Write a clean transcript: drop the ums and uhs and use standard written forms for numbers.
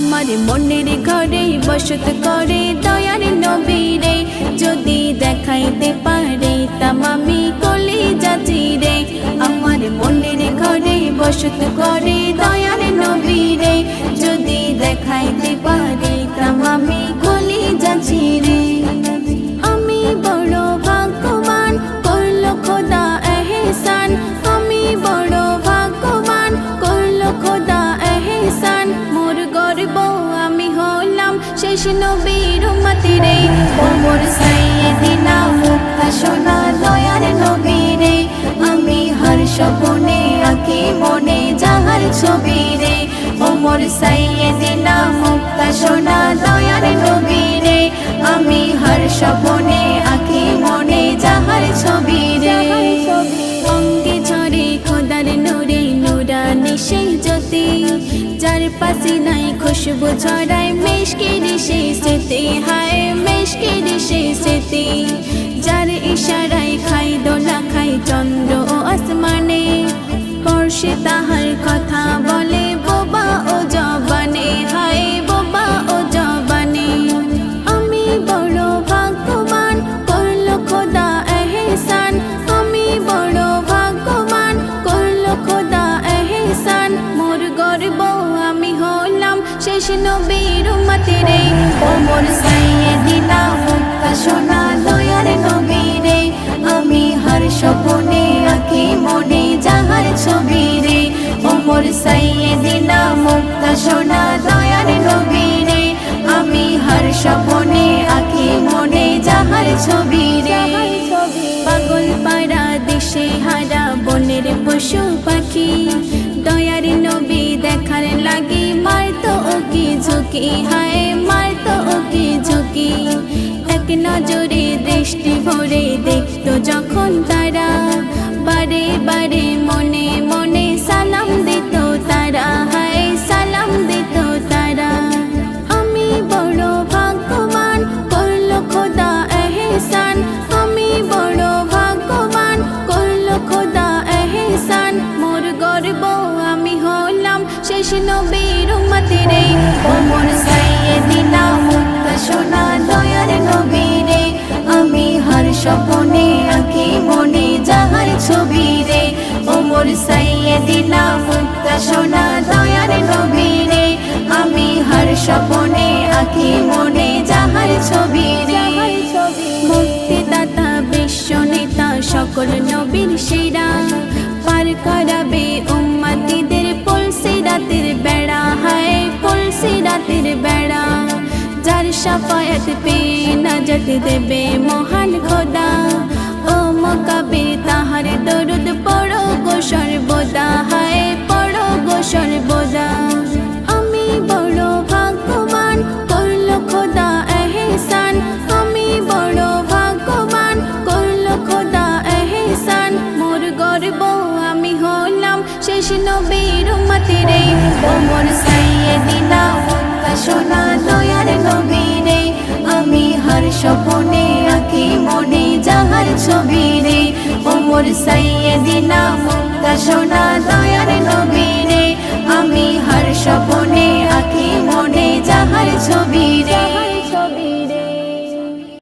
আমার মনের ঘরে বসত করে দয়ার নবী রে, যদি দেখাইতে পারিতাম আমি কলিজা চিরে। আমার মনের ঘরে বসত করে দয়ার নবী রে, যদি দেখাইতে পারিতাম আমি কলিজা চিরে। আমি বড় ভাগ্যবান করলো খোদা এহসান, আমি বড় ভাগ্যবান করলো খোদা এহসান। মোর গর্ব আমি হলাম শেষ নবীর উম্মতি রে, ও মোর সাইয়্যিদিনা মুক্তা সোনা দয়ার নবী রে। আমি হর স্বপ্নে আঁকি মনে যাহার ছবি রে, ও মোর সাইয়্যিদিনা মুক্তা সোনা দয়ার নবী রে। আমি হর স্বপ্নে আঁকি মনে যাহার ছবি রে। অঙ্গে ঝরে খোদার নূরে নূরানি সেই জ্যোতি, যার পাশে নাই খুশবু ছড়ায় মিশকির সেই স্মৃতি, হায় মিশকির সেই স্মৃতি। যার ইশারায় খাই দোলা খাই চন্দ্র ও আসমানে, স্পর্শে তাহার কথা বলে বোবা ও জবানে, হায় বোবা ও জবানে। আমি বড় ভাগ্যবান করলো খোদা এহসান, আমি বড় ভাগ্যবান করলো খোদা এহসান। মোর গর্ব আমি হলাম শেষ নবীর উম্মতি রে, ও মোর সাইয়্যিদিনা মুক্তা সোনা দয়ার নবী রে। আমি হর স্বপ্নে আঁকি মনে যাহার ছবি রে, ও মোর সাইয়্যিদিনা মুক্তা সোনা দয়ার নবী রে। আমি হর স্বপ্নে আঁকি মনে যাহার ছবি রে। পাগল পাড়া দেশে হারা বনের পশু পাখি, দয়ার নবী দেখার লাগি মারতো ওকি ঝুঁকি, হায় মারতো ওকি ঝুঁকি। এক নজরে দৃষ্টি ভরে দেখতো যখন তারা, বারে বারে মনে মনে সালাম দিত তারা, হায় সালাম দিত তারা। আমি বড় ভাগ্যবান করলো খোদা এহসান, আমি বড় ভাগ্যবান করলো খোদা এহসান। মোর গর্ব আমি হলাম শেষ নবীর উম্মতি রে, ও মোর সাইয়্যিদিনা মুক্তা সোনা দয়ার নবী রে। আমি হর স্বপ্নে আঁকি মনে যাহার ছবি রে, ও মোর সাইয়্যিদিনা মুক্তা সোনা দয়ার নবী রে। আমি হর স্বপ্নে আঁকি মনে যাহার ছবি রে। মুক্তিদাতা বিশ্ব নেতা সকল নবীর সেরা, পার করাবে উম্মতিদের পুলসিরাতের বেড়া, হায় পুলসিরাতের বেড়া। যার শাফায়াত পেয়ে নাজাত দেবে মহান খোদা, ও মুকাবির তাহার দরুদ পড়ো গো সর্বদা, হায় পড়ো গো সর্বদা। আমি বড় ভাগ্যবান করলো খোদা এহসান, আমি বড় ভাগ্যবান করলো খোদা এহসান। মোর গর্ব আমি হলাম শেষ নবীর উম্মতি রে, ও মোর সাইয়্যিদিনা মুক্তা সোনা দয়ার নবী রে। আমি হর স্বপ্নে আঁকি মনে যাহার ছবি রে, ও মোর সাইয়্যিদিনা মুক্তা সোনা দয়ার নবী রে। আমি হর স্বপ্নে আঁকি মনে যাহার ছবি রে।